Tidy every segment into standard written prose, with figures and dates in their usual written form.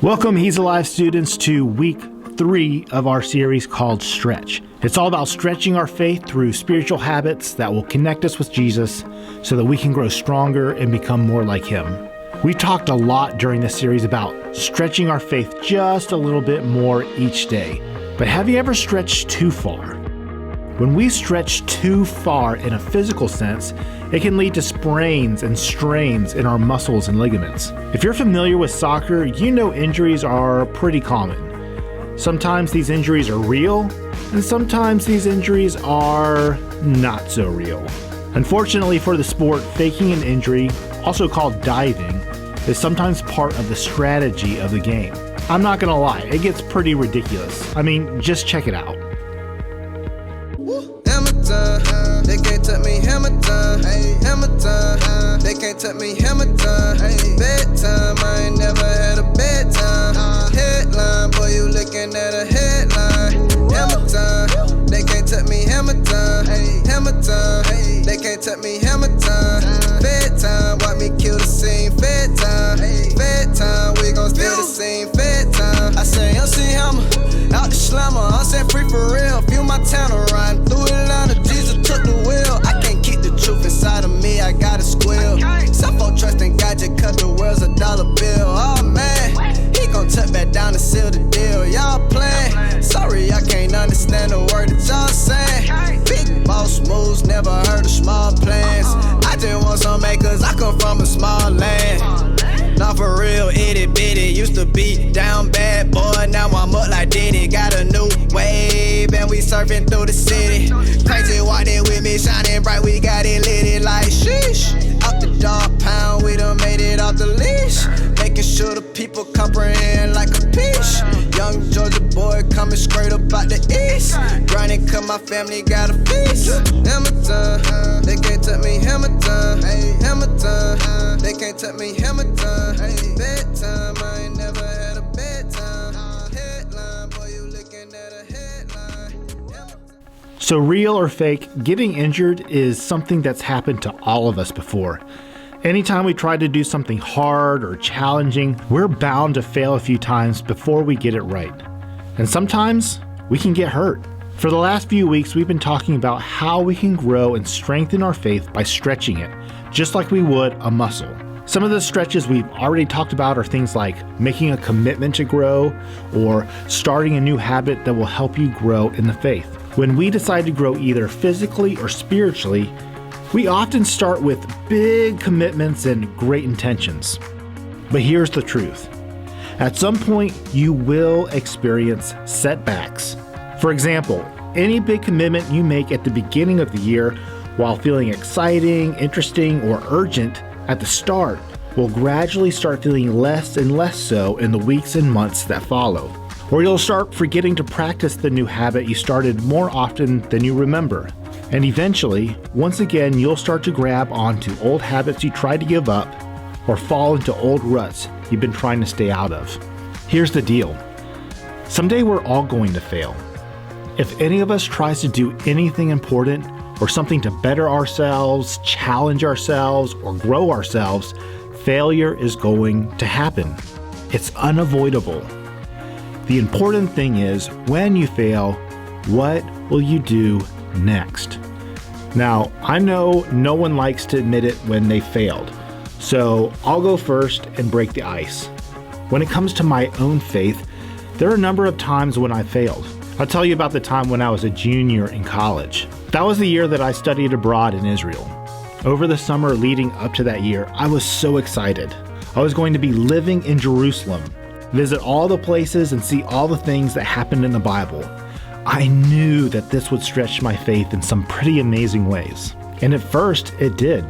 Welcome, He's Alive students, to week 3 of our series called Stretch. It's all about stretching our faith through spiritual habits that will connect us with Jesus so that we can grow stronger and become more like Him. We talked a lot during this series about stretching our faith just a little bit more each day. But have you ever stretched too far? When we stretch too far in a physical sense, it can lead to sprains and strains in our muscles and ligaments. If you're familiar with soccer, you know injuries are pretty common. Sometimes these injuries are real, and sometimes these injuries are not so real. Unfortunately for the sport, faking an injury, also called diving, is sometimes part of the strategy of the game. I'm not gonna lie, it gets pretty ridiculous. I mean, just check it out. They can't touch me, hammer time, hammer time. They can't touch me, hammer time. Bedtime, I ain't never had a bedtime. Headline, boy, you looking at a headline. Hammer time, they can't touch me, hammer time, hammer time. They can't touch me, hammer time. Bedtime, watch me kill the scene. Fed time, we gon' steal the scene. Fed time, I say MC Hammer, out the slammer. I said free for real, feel my town riding through Atlanta. Jesus took the wheel. I can't keep the truth inside of me, I gotta squeal. Suffolk trust in God, just cut the world's $1 bill. Oh man, he gon' tuck back down and seal the deal. Y'all playing, sorry I can't understand the word that y'all saying. Big boss moves, never heard of small plans. I just want some acres, I come from a small land. Not for real, itty bitty, used to be down bad, boy, now I'm up like Diddy. Got a new wave, and we surfing through the city. Crazy walking with me, shining bright, we got it lit like sheesh. Out the dog pound, we done made it off the leash. Making sure the people comprehend like a piece. Young Georgia boy coming straight up out the east. Grinding cause my family got a feast. Hammer time, they can't touch me, hammer time, hammer time. They can't touch me, hammer time. Bedtime, I ain't never had a bedtime. Headline, boy, you looking at a headline. So real or fake, getting injured is something that's happened to all of us before. Anytime we try to do something hard or challenging, we're bound to fail a few times before we get it right. And sometimes we can get hurt. For the last few weeks, we've been talking about how we can grow and strengthen our faith by stretching it, just like we would a muscle. Some of the stretches we've already talked about are things like making a commitment to grow or starting a new habit that will help you grow in the faith. When we decide to grow either physically or spiritually, we often start with big commitments and great intentions. But here's the truth. At some point, you will experience setbacks. For example, any big commitment you make at the beginning of the year while feeling exciting, interesting, or urgent at the start will gradually start feeling less and less so in the weeks and months that follow. Or you'll start forgetting to practice the new habit you started more often than you remember. And eventually, once again, you'll start to grab onto old habits you tried to give up or fall into old ruts you've been trying to stay out of. Here's the deal. Someday we're all going to fail. If any of us tries to do anything important or something to better ourselves, challenge ourselves, or grow ourselves, failure is going to happen. It's unavoidable. The important thing is, when you fail, what will you do next? Now, I know no one likes to admit it when they failed, so I'll go first and break the ice. When it comes to my own faith, there are a number of times when I failed. I'll tell you about the time when I was a junior in college. That was the year that I studied abroad in Israel. Over the summer leading up to that year, I was so excited. I was going to be living in Jerusalem, visit all the places and see all the things that happened in the Bible. I knew that this would stretch my faith in some pretty amazing ways. And at first, it did.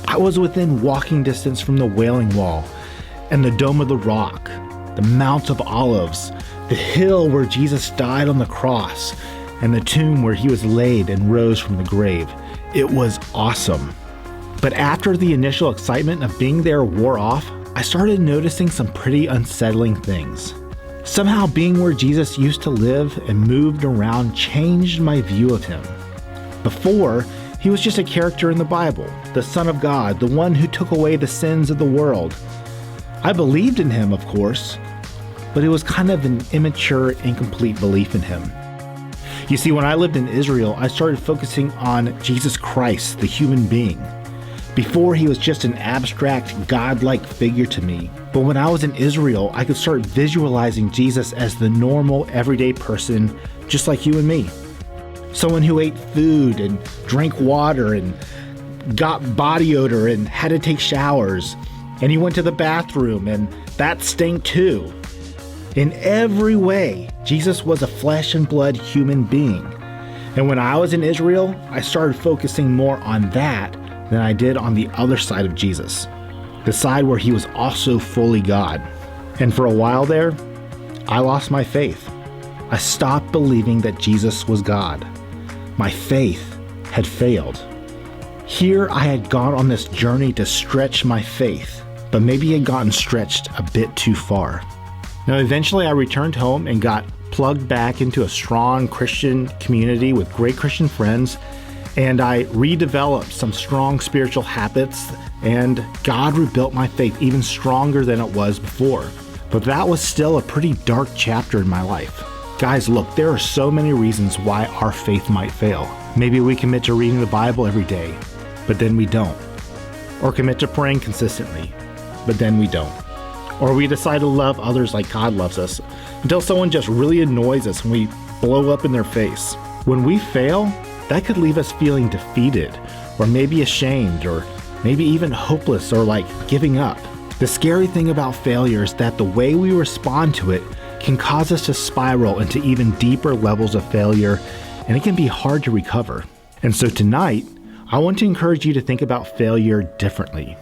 I was within walking distance from the Wailing Wall and the Dome of the Rock, the Mount of Olives, the hill where Jesus died on the cross, and the tomb where he was laid and rose from the grave. It was awesome. But after the initial excitement of being there wore off, I started noticing some pretty unsettling things. Somehow being where Jesus used to live and moved around changed my view of him. Before, he was just a character in the Bible, the Son of God, the one who took away the sins of the world. I believed in him, of course, but it was kind of an immature, incomplete belief in him. You see, when I lived in Israel, I started focusing on Jesus Christ, the human being. Before, he was just an abstract, godlike figure to me. But when I was in Israel, I could start visualizing Jesus as the normal, everyday person, just like you and me. Someone who ate food and drank water and got body odor and had to take showers. And he went to the bathroom and that stank too. In every way, Jesus was a flesh and blood human being. And when I was in Israel, I started focusing more on that than I did on the other side of Jesus, the side where he was also fully God. And for a while there, I lost my faith. I stopped believing that Jesus was God. My faith had failed. Here I had gone on this journey to stretch my faith, but maybe had gotten stretched a bit too far. Now, eventually I returned home and got plugged back into a strong Christian community with great Christian friends, and I redeveloped some strong spiritual habits, and God rebuilt my faith even stronger than it was before. But that was still a pretty dark chapter in my life. Guys, look, there are so many reasons why our faith might fail. Maybe we commit to reading the Bible every day, but then we don't. Or commit to praying consistently, but then we don't. Or we decide to love others like God loves us until someone just really annoys us and we blow up in their face. When we fail, that could leave us feeling defeated, or maybe ashamed, or maybe even hopeless or like giving up. The scary thing about failure is that the way we respond to it can cause us to spiral into even deeper levels of failure, and it can be hard to recover. And so tonight, I want to encourage you to think about failure differently.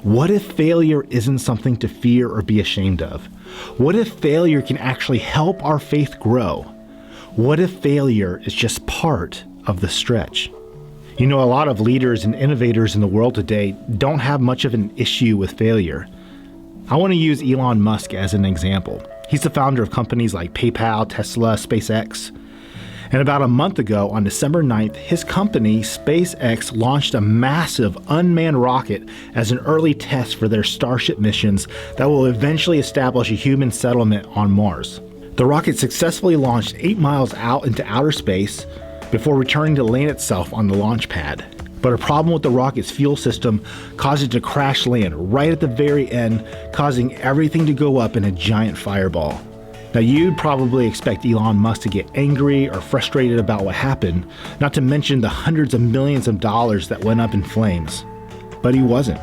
What if failure isn't something to fear or be ashamed of? What if failure can actually help our faith grow? What if failure is just part of the stretch? You know, a lot of leaders and innovators in the world today don't have much of an issue with failure. I want to use Elon Musk as an example. He's the founder of companies like PayPal, Tesla, SpaceX. And about a month ago, on December 9th, his company, SpaceX, launched a massive unmanned rocket as an early test for their Starship missions that will eventually establish a human settlement on Mars. The rocket successfully launched 8 miles out into outer space before returning to land itself on the launch pad. But a problem with the rocket's fuel system caused it to crash land right at the very end, causing everything to go up in a giant fireball. Now, you'd probably expect Elon Musk to get angry or frustrated about what happened, not to mention the hundreds of millions of dollars that went up in flames. But he wasn't.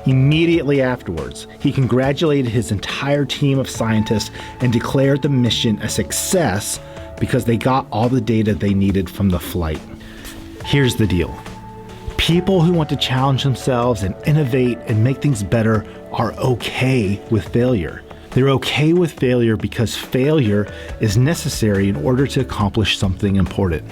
Immediately afterwards, he congratulated his entire team of scientists and declared the mission a success because they got all the data they needed from the flight. Here's the deal. People who want to challenge themselves and innovate and make things better are okay with failure. They're okay with failure because failure is necessary in order to accomplish something important.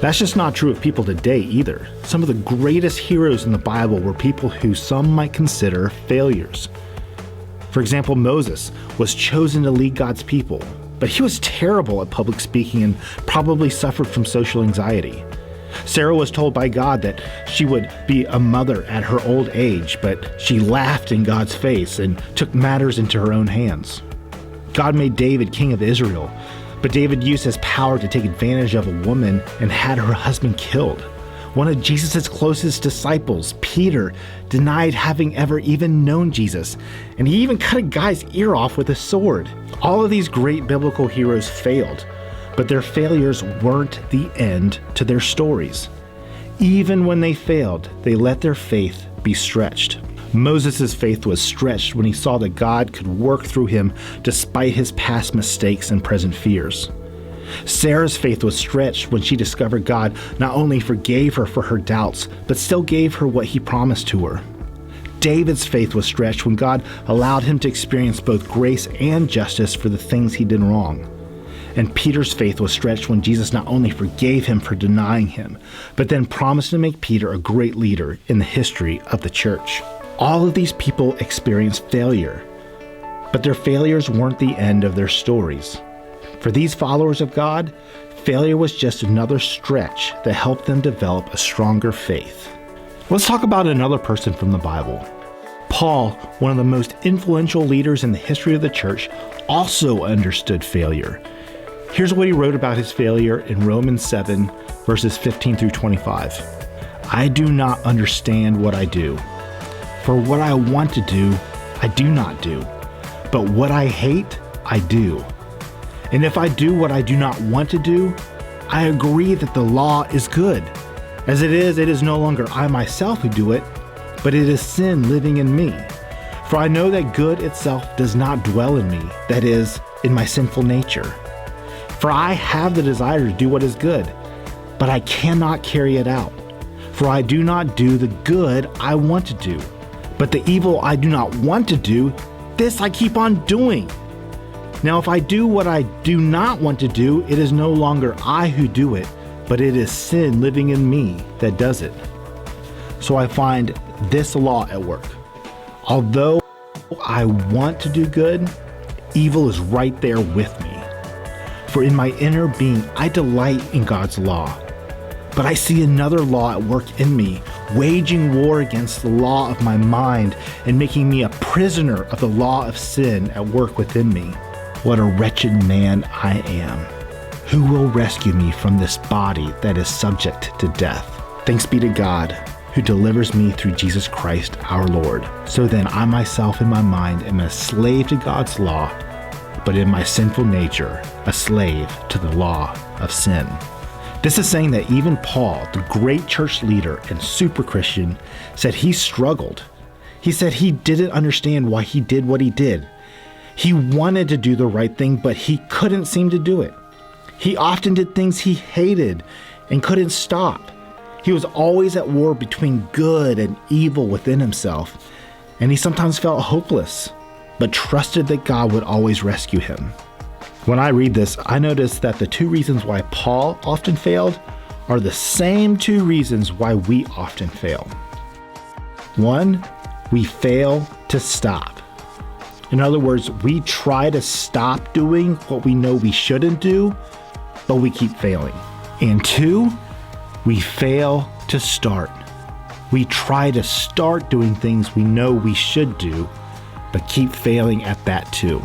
That's just not true of people today either. Some of the greatest heroes in the Bible were people who some might consider failures. For example, Moses was chosen to lead God's people, but he was terrible at public speaking and probably suffered from social anxiety. Sarah was told by God that she would be a mother at her old age, but she laughed in God's face and took matters into her own hands. God made David king of Israel, but David used his power to take advantage of a woman and had her husband killed. One of Jesus' closest disciples, Peter, denied having ever even known Jesus, and he even cut a guy's ear off with a sword. All of these great biblical heroes failed, but their failures weren't the end to their stories. Even when they failed, they let their faith be stretched. Moses' faith was stretched when he saw that God could work through him despite his past mistakes and present fears. Sarah's faith was stretched when she discovered God not only forgave her for her doubts, but still gave her what he promised to her. David's faith was stretched when God allowed him to experience both grace and justice for the things he did wrong. And Peter's faith was stretched when Jesus not only forgave him for denying him, but then promised to make Peter a great leader in the history of the church. All of these people experienced failure, but their failures weren't the end of their stories. For these followers of God, failure was just another stretch that helped them develop a stronger faith. Let's talk about another person from the Bible. Paul, one of the most influential leaders in the history of the church, also understood failure. Here's what he wrote about his failure in Romans 7, verses 15 through 25. I do not understand what I do. For what I want to do, I do not do. But what I hate, I do. And if I do what I do not want to do, I agree that the law is good. As it is no longer I myself who do it, but it is sin living in me. For I know that good itself does not dwell in me, that is, in my sinful nature. For I have the desire to do what is good, but I cannot carry it out. For I do not do the good I want to do, but the evil I do not want to do, this I keep on doing. Now if I do what I do not want to do, it is no longer I who do it, but it is sin living in me that does it. So I find this law at work. Although I want to do good, evil is right there with me. For in my inner being, I delight in God's law. But I see another law at work in me, waging war against the law of my mind and making me a prisoner of the law of sin at work within me. What a wretched man I am. Who will rescue me from this body that is subject to death? Thanks be to God, who delivers me through Jesus Christ our Lord. So then I myself in my mind am a slave to God's law, but in my sinful nature, a slave to the law of sin. This is saying that even Paul, the great church leader and super Christian, said he struggled. He said he didn't understand why he did what he did. He wanted to do the right thing, but he couldn't seem to do it. He often did things he hated and couldn't stop. He was always at war between good and evil within himself, and he sometimes felt hopeless, but trusted that God would always rescue him. When I read this, I notice that the two reasons why Paul often failed are the same two reasons why we often fail. One, we fail to stop. In other words, we try to stop doing what we know we shouldn't do, but we keep failing. And two, we fail to start. We try to start doing things we know we should do, but keep failing at that too.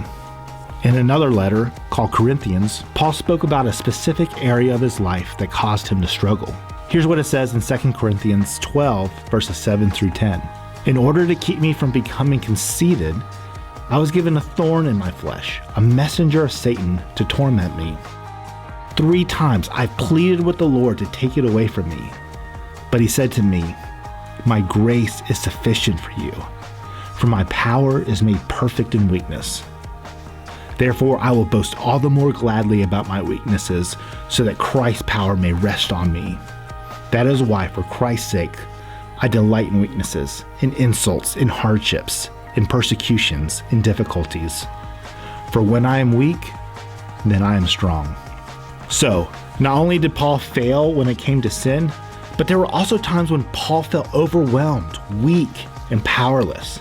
In another letter called Corinthians, Paul spoke about a specific area of his life that caused him to struggle. Here's what it says in 2 Corinthians 12, verses 7 through 10. In order to keep me from becoming conceited, I was given a thorn in my flesh, a messenger of Satan to torment me. 3 times I pleaded with the Lord to take it away from me. But he said to me, my grace is sufficient for you, for my power is made perfect in weakness. Therefore, I will boast all the more gladly about my weaknesses, so that Christ's power may rest on me. That is why, for Christ's sake, I delight in weaknesses, in insults, in hardships, in persecutions, in difficulties. For when I am weak, then I am strong. So, not only did Paul fail when it came to sin, but there were also times when Paul felt overwhelmed, weak, and powerless.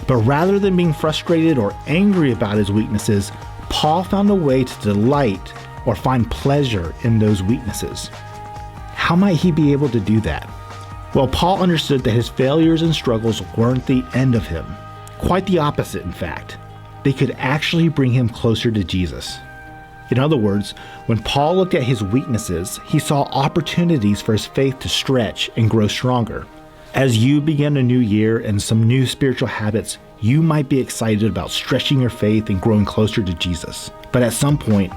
But rather than being frustrated or angry about his weaknesses, Paul found a way to delight or find pleasure in those weaknesses. How might he be able to do that? Well, Paul understood that his failures and struggles weren't the end of him. Quite the opposite, in fact. They could actually bring him closer to Jesus. In other words, when Paul looked at his weaknesses, he saw opportunities for his faith to stretch and grow stronger. As you begin a new year and some new spiritual habits, you might be excited about stretching your faith and growing closer to Jesus. But at some point,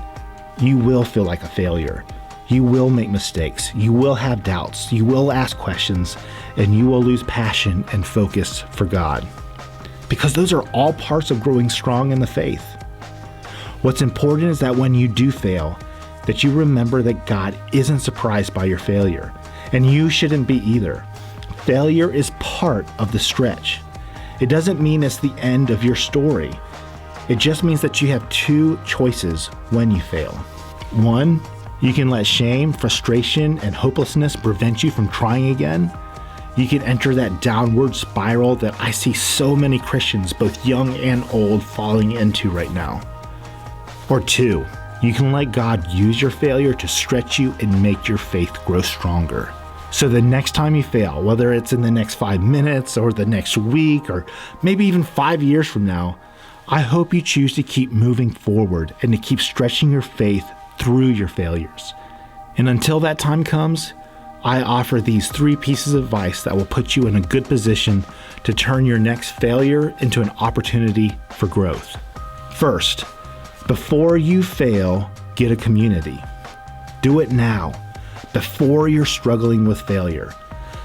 you will feel like a failure. You will make mistakes. You will have doubts. You will ask questions, and you will lose passion and focus for God. Because those are all parts of growing strong in the faith. What's important is that when you do fail, that you remember that God isn't surprised by your failure, and you shouldn't be either. Failure is part of the stretch. It doesn't mean it's the end of your story. It just means that you have 2 choices when you fail. 1, you can let shame, frustration, and hopelessness prevent you from trying again. You can enter that downward spiral that I see so many Christians, both young and old, falling into right now. Or 2, you can let God use your failure to stretch you and make your faith grow stronger. So the next time you fail, whether it's in the next 5 minutes or the next week or maybe even 5 years from now, I hope you choose to keep moving forward and to keep stretching your faith through your failures. And until that time comes, I offer these 3 pieces of advice that will put you in a good position to turn your next failure into an opportunity for growth. First, before you fail, get a community. Do it now, before you're struggling with failure.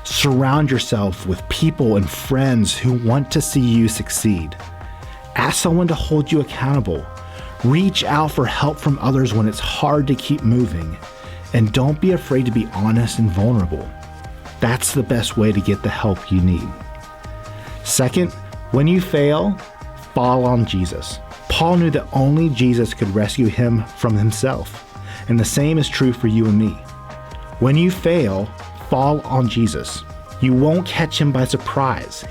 Surround yourself with people and friends who want to see you succeed. Ask someone to hold you accountable. Reach out for help from others when it's hard to keep moving. And don't be afraid to be honest and vulnerable. That's the best way to get the help you need. Second, when you fail, fall on Jesus. Paul knew that only Jesus could rescue him from himself. And the same is true for you and me. When you fail, fall on Jesus. You won't catch him by surprise.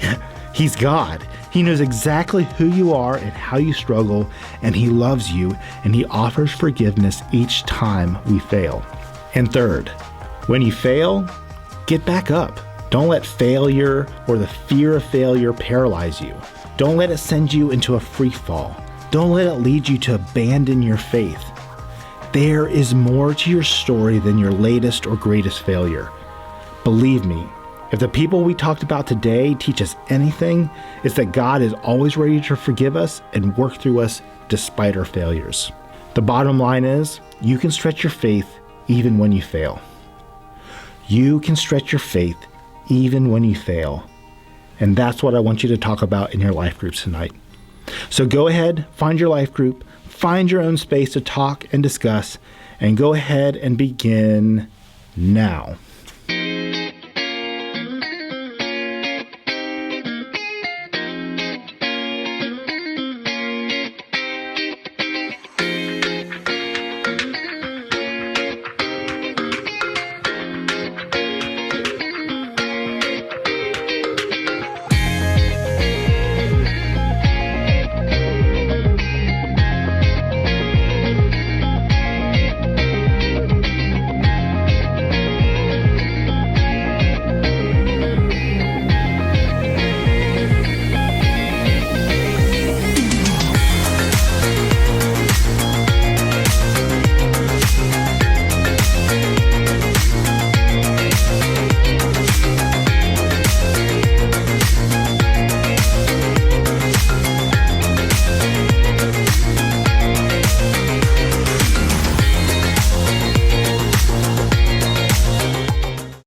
He's God. He knows exactly who you are and how you struggle, and he loves you, and he offers forgiveness each time we fail. And third, when you fail, get back up. Don't let failure or the fear of failure paralyze you. Don't let it send you into a free fall. Don't let it lead you to abandon your faith. There is more to your story than your latest or greatest failure. Believe me, if the people we talked about today teach us anything, it's that God is always ready to forgive us and work through us despite our failures. The bottom line is, you can stretch your faith even when you fail. You can stretch your faith even when you fail. And that's what I want you to talk about in your life groups tonight. So go ahead, find your life group, find your own space to talk and discuss, and go ahead and begin now.